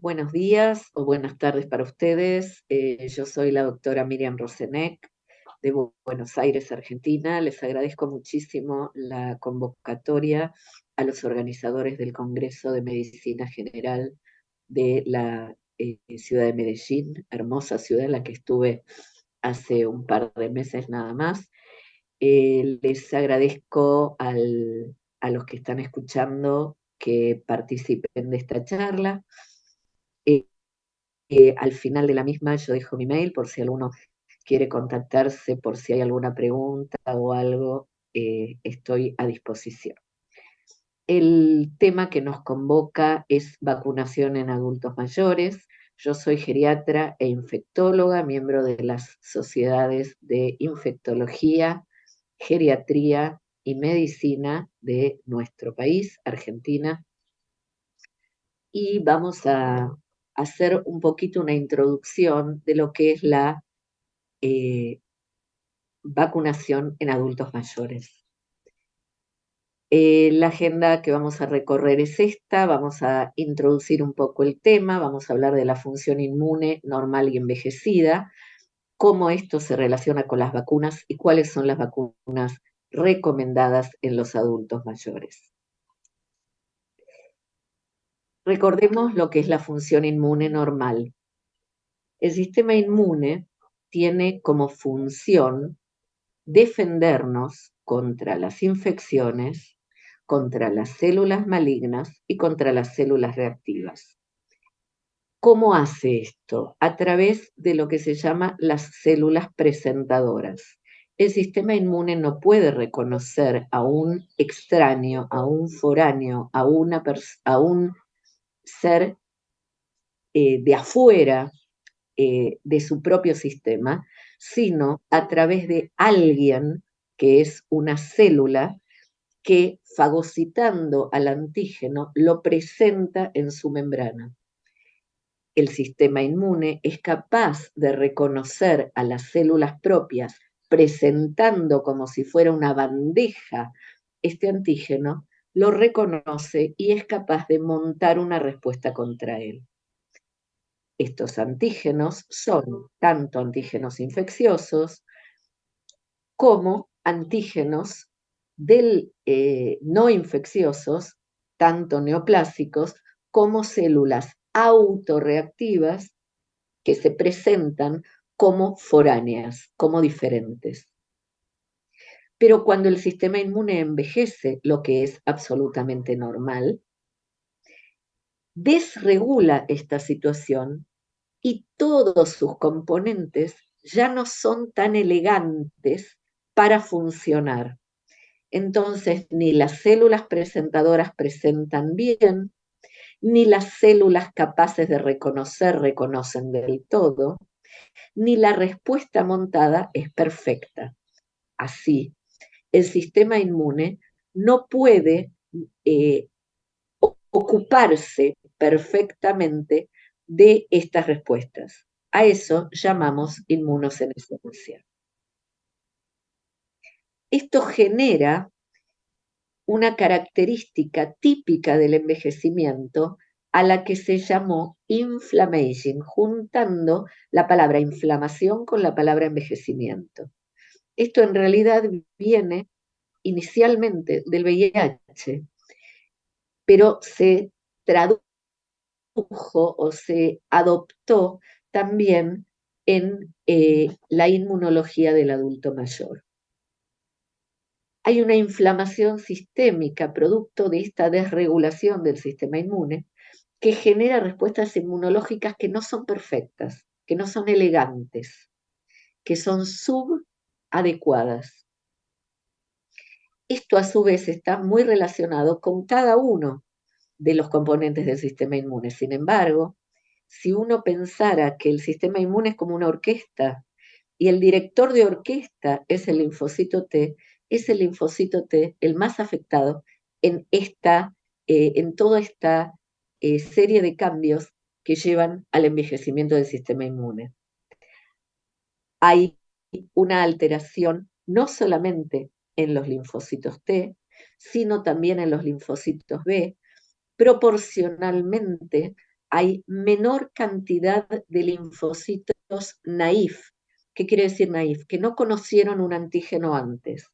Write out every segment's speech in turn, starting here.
Buenos días o buenas tardes para ustedes. Yo soy la doctora Miriam Rosenec de Buenos Aires, Argentina. Les agradezco muchísimo la convocatoria a los organizadores del Congreso de Medicina General de la ciudad de Medellín, hermosa ciudad en la que estuve hace un par de meses nada más. Les agradezco a los que están escuchando que participen de esta charla. Eh, Al final de la misma yo dejo mi mail por si alguno quiere contactarse, por si hay alguna pregunta o algo, estoy a disposición. El tema que nos convoca es vacunación en adultos mayores. Yo soy geriatra e infectóloga, miembro de las sociedades de infectología, geriatría y medicina de nuestro país, Argentina, y vamos a hacer un poquito una introducción de lo que es la eh, vacunación en adultos mayores. La agenda que vamos a recorrer es esta, vamos a introducir un poco el tema, vamos a hablar de la función inmune normal y envejecida, cómo esto se relaciona con las vacunas y cuáles son las vacunas recomendadas en los adultos mayores. Recordemos lo que es la función inmune normal. El sistema inmune tiene como función defendernos contra las infecciones, contra las células malignas y contra las células reactivas. ¿Cómo hace esto? A través de lo que se llama las células presentadoras. El sistema inmune no puede reconocer a un extraño, a un foráneo, a un ser de afuera de su propio sistema, sino a través de alguien que es una célula que, fagocitando al antígeno, lo presenta en su membrana. El sistema inmune es capaz de reconocer a las células propias, presentando como si fuera una bandeja este antígeno, lo reconoce y es capaz de montar una respuesta contra él. Estos antígenos son tanto antígenos infecciosos como antígenos no infecciosos, tanto neoplásicos como células autorreactivas que se presentan como foráneas, como diferentes. Pero cuando el sistema inmune envejece, lo que es absolutamente normal, desregula esta situación y todos sus componentes ya no son tan elegantes para funcionar. Entonces, ni las células presentadoras presentan bien, ni las células capaces de reconocer reconocen del todo, ni la respuesta montada es perfecta. Así, el sistema inmune no puede ocuparse perfectamente de estas respuestas. A eso llamamos inmunosenescencia. Esto genera una característica típica del envejecimiento a la que se llamó inflammation, juntando la palabra inflamación con la palabra envejecimiento. Esto en realidad viene inicialmente del VIH, pero se tradujo o se adoptó también en la inmunología del adulto mayor. Hay una inflamación sistémica producto de esta desregulación del sistema inmune que genera respuestas inmunológicas que no son perfectas, que no son elegantes, que son subadecuadas. Esto a su vez está muy relacionado con cada uno de los componentes del sistema inmune. Sin embargo, si uno pensara que el sistema inmune es como una orquesta y el director de orquesta es el linfocito T, es el linfocito T el más afectado en toda esta serie de cambios que llevan al envejecimiento del sistema inmune. Hay una alteración no solamente en los linfocitos T, sino también en los linfocitos B, proporcionalmente hay menor cantidad de linfocitos naif. ¿Qué quiere decir naif? Que no conocieron un antígeno antes.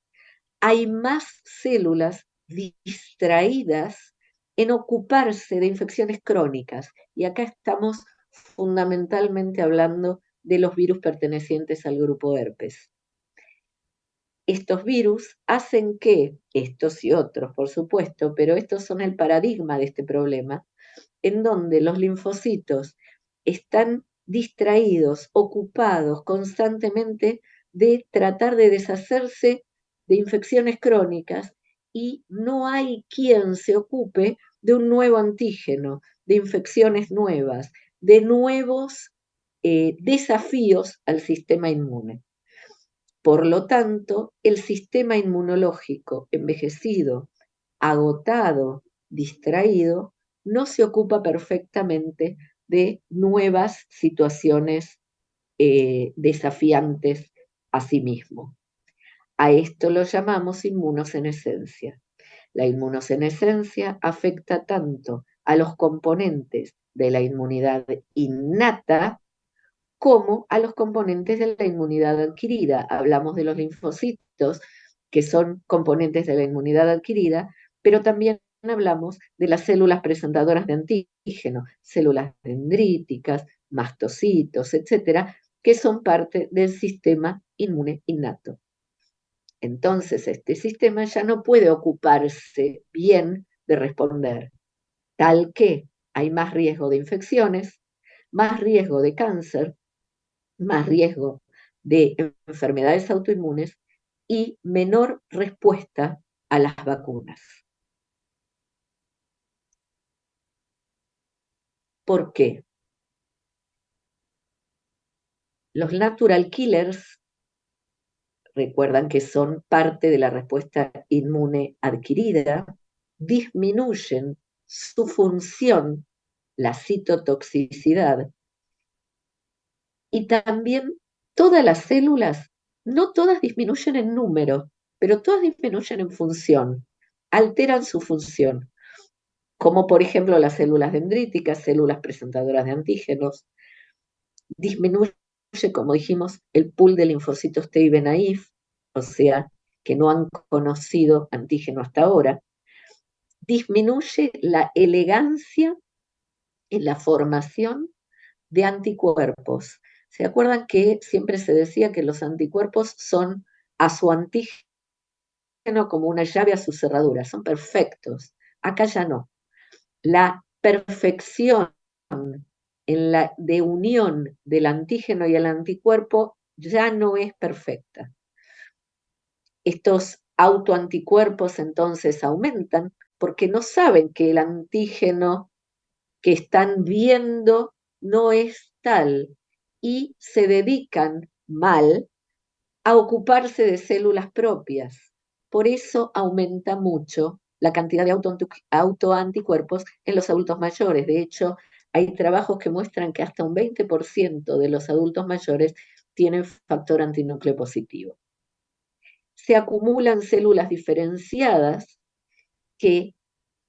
Hay más células distraídas en ocuparse de infecciones crónicas. Y acá estamos fundamentalmente hablando de los virus pertenecientes al grupo herpes. Estos virus hacen que, estos y otros por supuesto, pero estos son el paradigma de este problema, en donde los linfocitos están distraídos, ocupados constantemente de tratar de deshacerse de infecciones crónicas y no hay quien se ocupe de un nuevo antígeno, de infecciones nuevas, de nuevos desafíos al sistema inmune. Por lo tanto, el sistema inmunológico envejecido, agotado, distraído, no se ocupa perfectamente de nuevas situaciones desafiantes a sí mismo. A esto lo llamamos inmunosenescencia. La inmunosenescencia afecta tanto a los componentes de la inmunidad innata como a los componentes de la inmunidad adquirida. Hablamos de los linfocitos, que son componentes de la inmunidad adquirida, pero también hablamos de las células presentadoras de antígeno, células dendríticas, mastocitos, etcétera, que son parte del sistema inmune innato. Entonces, este sistema ya no puede ocuparse bien de responder, tal que hay más riesgo de infecciones, más riesgo de cáncer, más riesgo de enfermedades autoinmunes y menor respuesta a las vacunas. ¿Por qué? Los natural killers, recuerdan que son parte de la respuesta inmune adquirida, disminuyen su función, la citotoxicidad, y también todas las células, no todas disminuyen en número, pero todas disminuyen en función, alteran su función, como por ejemplo las células dendríticas, células presentadoras de antígenos, disminuye, como dijimos, el pool de linfocitos T y B naif, o sea, que no han conocido antígeno hasta ahora, disminuye la elegancia en la formación de anticuerpos. ¿Se acuerdan que siempre se decía que los anticuerpos son a su antígeno como una llave a su cerradura? Son perfectos. Acá ya no. La perfección de unión del antígeno y el anticuerpo ya no es perfecta. Estos autoanticuerpos entonces aumentan porque no saben que el antígeno que están viendo no es tal y se dedican mal a ocuparse de células propias. Por eso aumenta mucho la cantidad de autoanticuerpos en los adultos mayores. De hecho, hay trabajos que muestran que hasta un 20% de los adultos mayores tienen factor antinúcleo positivo. Se acumulan células diferenciadas que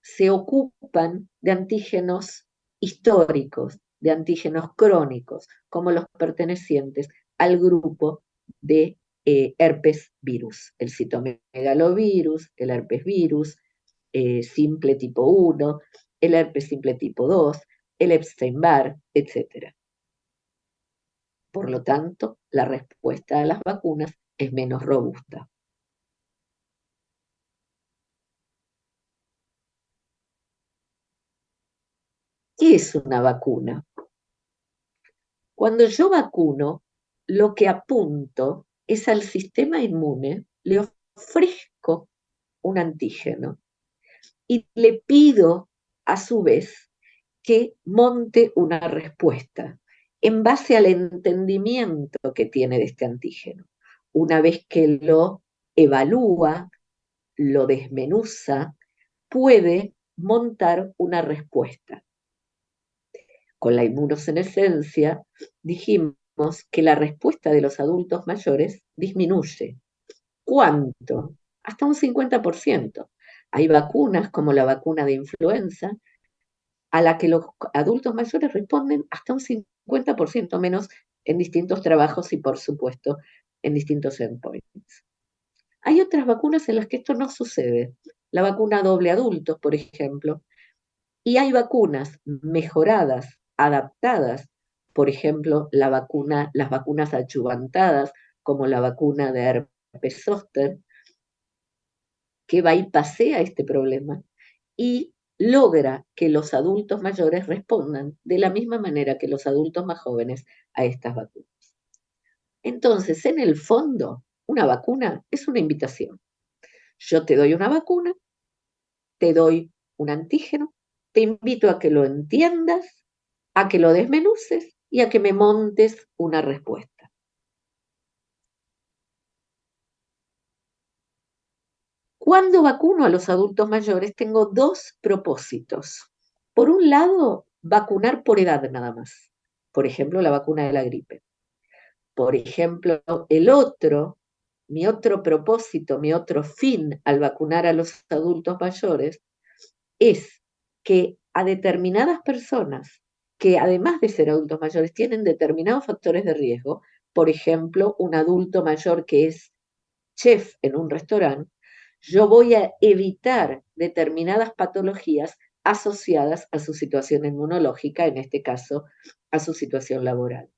se ocupan de antígenos históricos, de antígenos crónicos, como los pertenecientes al grupo de herpes virus, el citomegalovirus, el herpes virus, simple tipo 1, el herpes simple tipo 2, el Epstein-Barr, etc. Por lo tanto, la respuesta a las vacunas es menos robusta. ¿Qué es una vacuna? Cuando yo vacuno, lo que apunto es al sistema inmune, le ofrezco un antígeno y le pido a su vez que monte una respuesta en base al entendimiento que tiene de este antígeno. Una vez que lo evalúa, lo desmenuza, puede montar una respuesta. Con la inmunosenescencia dijimos que la respuesta de los adultos mayores disminuye. ¿Cuánto? Hasta un 50%. Hay vacunas como la vacuna de influenza, a la que los adultos mayores responden hasta un 50% menos en distintos trabajos y, por supuesto, en distintos endpoints. Hay otras vacunas en las que esto no sucede. La vacuna doble adultos, por ejemplo, y hay vacunas mejoradas, adaptadas, por ejemplo, las vacunas adyuvantadas, como la vacuna de herpes zóster, que bypassea este problema y logra que los adultos mayores respondan de la misma manera que los adultos más jóvenes a estas vacunas. Entonces, en el fondo, una vacuna es una invitación. Yo te doy una vacuna, te doy un antígeno, te invito a que lo entiendas, a que lo desmenuces y a que me montes una respuesta. Cuando vacuno a los adultos mayores, tengo dos propósitos. Por un lado, vacunar por edad nada más. Por ejemplo, la vacuna de la gripe. Por ejemplo, mi otro propósito, mi otro fin al vacunar a los adultos mayores es que a determinadas personas que además de ser adultos mayores tienen determinados factores de riesgo, por ejemplo, un adulto mayor que es chef en un restaurante, yo voy a evitar determinadas patologías asociadas a su situación inmunológica, en este caso, a su situación laboral,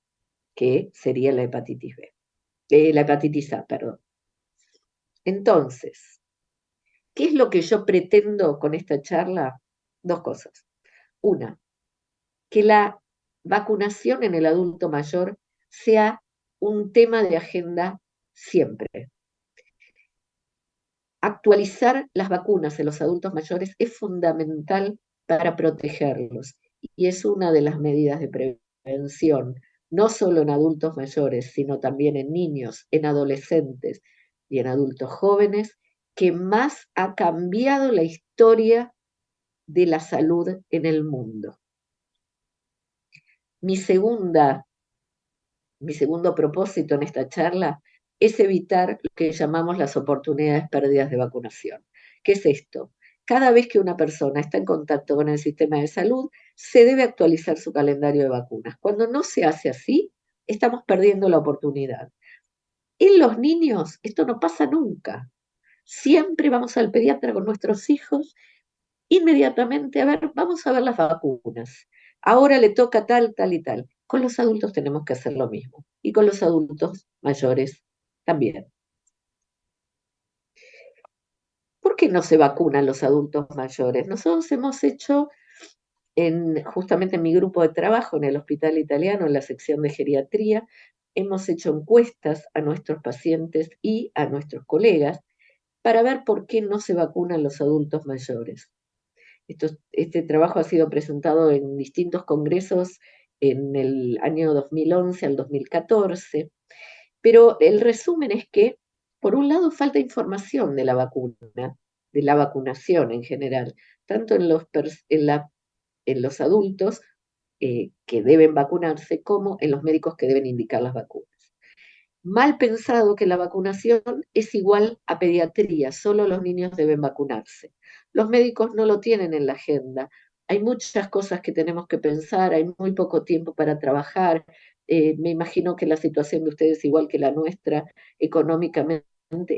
que sería la hepatitis B, la hepatitis A, perdón. Entonces, ¿qué es lo que yo pretendo con esta charla? Dos cosas. Una, que la vacunación en el adulto mayor sea un tema de agenda siempre. Actualizar las vacunas en los adultos mayores es fundamental para protegerlos y es una de las medidas de prevención, no solo en adultos mayores, sino también en niños, en adolescentes y en adultos jóvenes, que más ha cambiado la historia de la salud en el mundo. Mi segundo propósito en esta charla es evitar lo que llamamos las oportunidades perdidas de vacunación. ¿Qué es esto? Cada vez que una persona está en contacto con el sistema de salud, se debe actualizar su calendario de vacunas. Cuando no se hace así, estamos perdiendo la oportunidad. En los niños esto no pasa nunca. Siempre vamos al pediatra con nuestros hijos, inmediatamente, a ver, vamos a ver las vacunas. Ahora le toca tal, tal y tal. Con los adultos tenemos que hacer lo mismo. Y con los adultos mayores también. ¿Por qué no se vacunan los adultos mayores? Nosotros hemos hecho, justamente en mi grupo de trabajo, en el Hospital Italiano, en la sección de geriatría, hemos hecho encuestas a nuestros pacientes y a nuestros colegas para ver por qué no se vacunan los adultos mayores. Este trabajo ha sido presentado en distintos congresos en el año 2011 al 2014, pero el resumen es que, por un lado, falta información de la vacuna, de la vacunación en general, tanto en los adultos que deben vacunarse como en los médicos que deben indicar las vacunas. Mal pensado que la vacunación es igual a pediatría, solo los niños deben vacunarse. Los médicos no lo tienen en la agenda. Hay muchas cosas que tenemos que pensar, hay muy poco tiempo para trabajar. Me imagino que la situación de ustedes, igual que la nuestra, económicamente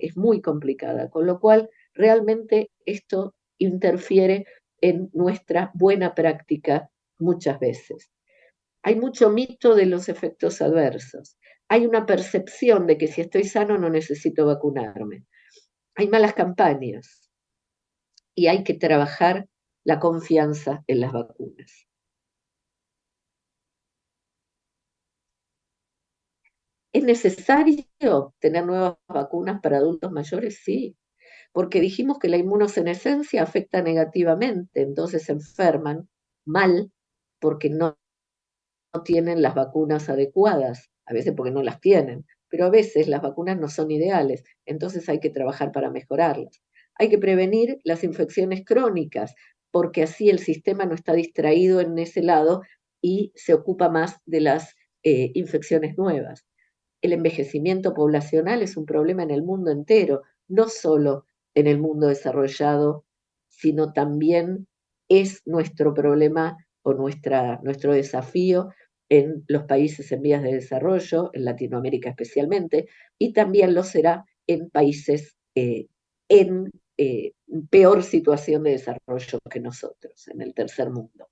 es muy complicada, con lo cual realmente esto interfiere en nuestra buena práctica muchas veces. Hay mucho mito de los efectos adversos. Hay una percepción de que si estoy sano no necesito vacunarme. Hay malas campañas y hay que trabajar la confianza en las vacunas. ¿Es necesario tener nuevas vacunas para adultos mayores? Sí, porque dijimos que la inmunosenescencia afecta negativamente, entonces se enferman mal porque no tienen las vacunas adecuadas, a veces porque no las tienen, pero a veces las vacunas no son ideales, entonces hay que trabajar para mejorarlas. Hay que prevenir las infecciones crónicas, porque así el sistema no está distraído en ese lado y se ocupa más de las infecciones nuevas. El envejecimiento poblacional es un problema en el mundo entero, no solo en el mundo desarrollado, sino también es nuestro problema o nuestro desafío en los países en vías de desarrollo, en Latinoamérica especialmente, y también lo será en países en peor situación de desarrollo que nosotros, en el tercer mundo.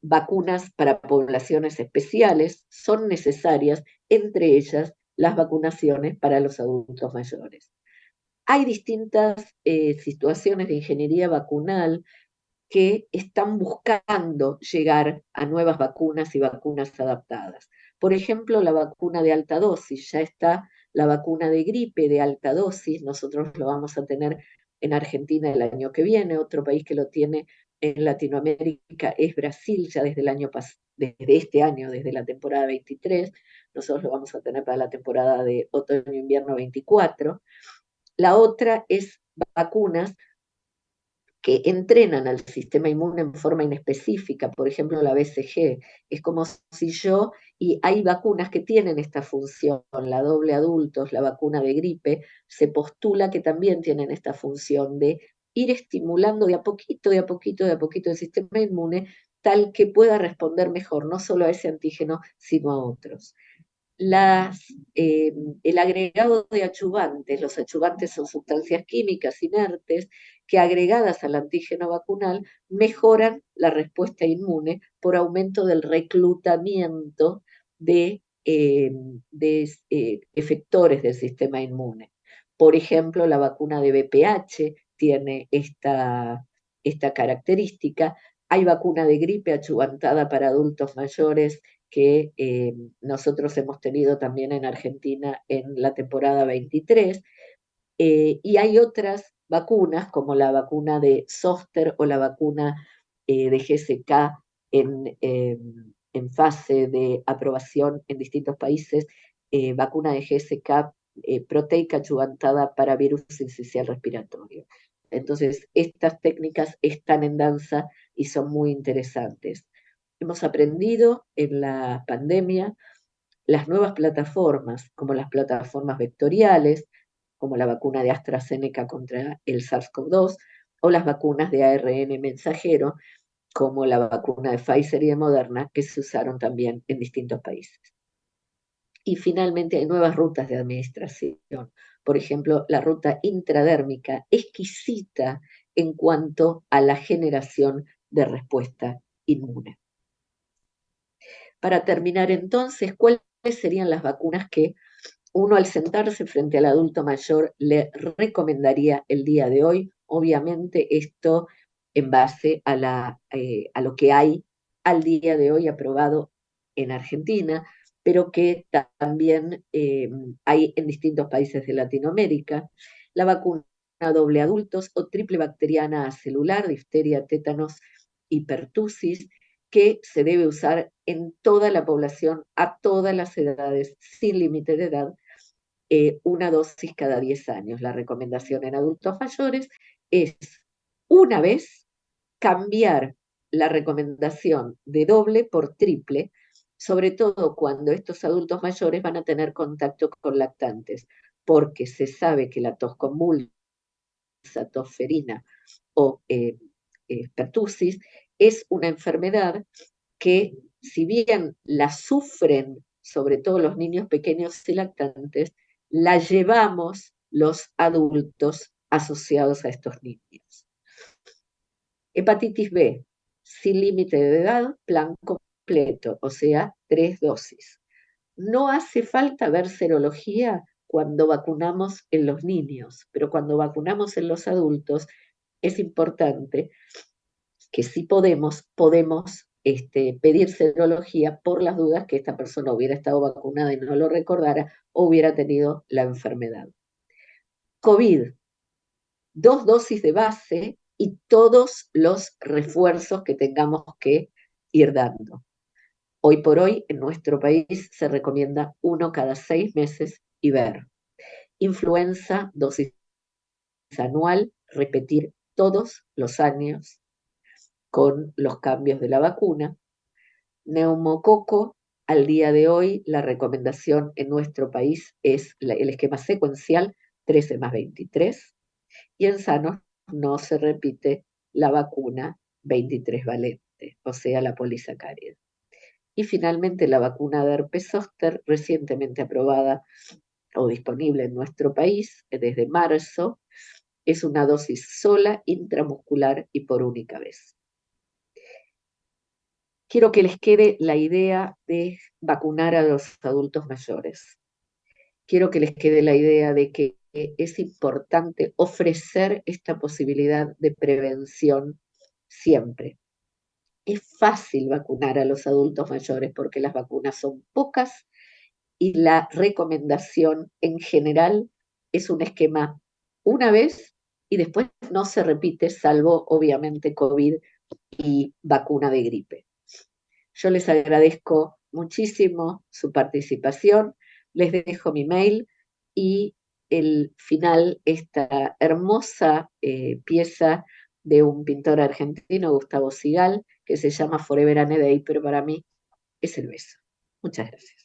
Vacunas para poblaciones especiales son necesarias, entre ellas las vacunaciones para los adultos mayores. Hay distintas situaciones de ingeniería vacunal que están buscando llegar a nuevas vacunas y vacunas adaptadas. Por ejemplo, la vacuna de alta dosis, ya está la vacuna de gripe de alta dosis, nosotros lo vamos a tener en Argentina el año que viene, otro país que lo tiene en Latinoamérica es Brasil, ya desde el año desde este año, desde la temporada 23, nosotros lo vamos a tener para la temporada de otoño-invierno 24. La otra es vacunas que entrenan al sistema inmune en forma inespecífica, por ejemplo la BCG, es como si y hay vacunas que tienen esta función, la doble adultos, la vacuna de gripe, se postula que también tienen esta función de ir estimulando de a poquito, de a poquito, de a poquito el sistema inmune, tal que pueda responder mejor, no solo a ese antígeno, sino a otros. El agregado de achuvantes, los achuvantes son sustancias químicas inertes que agregadas al antígeno vacunal mejoran la respuesta inmune por aumento del reclutamiento de efectores del sistema inmune. Por ejemplo, la vacuna de VPH tiene esta característica. Hay vacuna de gripe achuvantada para adultos mayores que nosotros hemos tenido también en Argentina en la temporada 23, y hay otras vacunas como la vacuna de Zoster o la vacuna de GSK en fase de aprobación en distintos países, vacuna de GSK proteica achuvantada para virus sincicial respiratorio. Entonces, estas técnicas están en danza y son muy interesantes. Hemos aprendido en la pandemia las nuevas plataformas, como las plataformas vectoriales, como la vacuna de AstraZeneca contra el SARS-CoV-2, o las vacunas de ARN mensajero, como la vacuna de Pfizer y de Moderna, que se usaron también en distintos países. Y finalmente hay nuevas rutas de administración. Por ejemplo, la ruta intradérmica, exquisita en cuanto a la generación de respuesta inmune. Para terminar entonces, ¿cuáles serían las vacunas que uno al sentarse frente al adulto mayor le recomendaría el día de hoy? Obviamente esto en base a lo que hay al día de hoy aprobado en Argentina, pero que también hay en distintos países de Latinoamérica. La vacuna doble adultos o triple bacteriana celular, difteria, tétanos y pertusis, que se debe usar en toda la población, a todas las edades, sin límite de edad, una dosis cada 10 años. La recomendación en adultos mayores es una vez cambiar la recomendación de doble por triple, sobre todo cuando estos adultos mayores van a tener contacto con lactantes, porque se sabe que la tos convulsa, tosferina o pertussis es una enfermedad que, si bien la sufren sobre todo los niños pequeños y lactantes, la llevamos los adultos asociados a estos niños. Hepatitis B, sin límite de edad, plan completo, o sea, 3 dosis. No hace falta ver serología cuando vacunamos en los niños, pero cuando vacunamos en los adultos es importante que si podemos pedir serología por las dudas que esta persona hubiera estado vacunada y no lo recordara o hubiera tenido la enfermedad. COVID, 2 dosis de base y todos los refuerzos que tengamos que ir dando. Hoy por hoy en nuestro país se recomienda 1 cada 6 meses y ver. Influenza, dosis anual, repetir todos los años con los cambios de la vacuna. Neumococo, al día de hoy, la recomendación en nuestro país es el esquema secuencial 13 más 23, y en sanos no se repite la vacuna 23 valente. fuerte, o sea, la polisacárida. Y finalmente la vacuna de herpes zóster, recientemente aprobada o disponible en nuestro país desde marzo, es una dosis sola, intramuscular y por única vez. Quiero que les quede la idea de vacunar a los adultos mayores. Quiero que les quede la idea de que es importante ofrecer esta posibilidad de prevención siempre. Es fácil vacunar a los adultos mayores porque las vacunas son pocas y la recomendación en general es un esquema una vez y después no se repite, salvo obviamente COVID y vacuna de gripe. Yo les agradezco muchísimo su participación, les dejo mi mail y el final, esta hermosa pieza de un pintor argentino, Gustavo Sigal, que se llama Forever and a Day, pero para mí es el beso. Muchas gracias.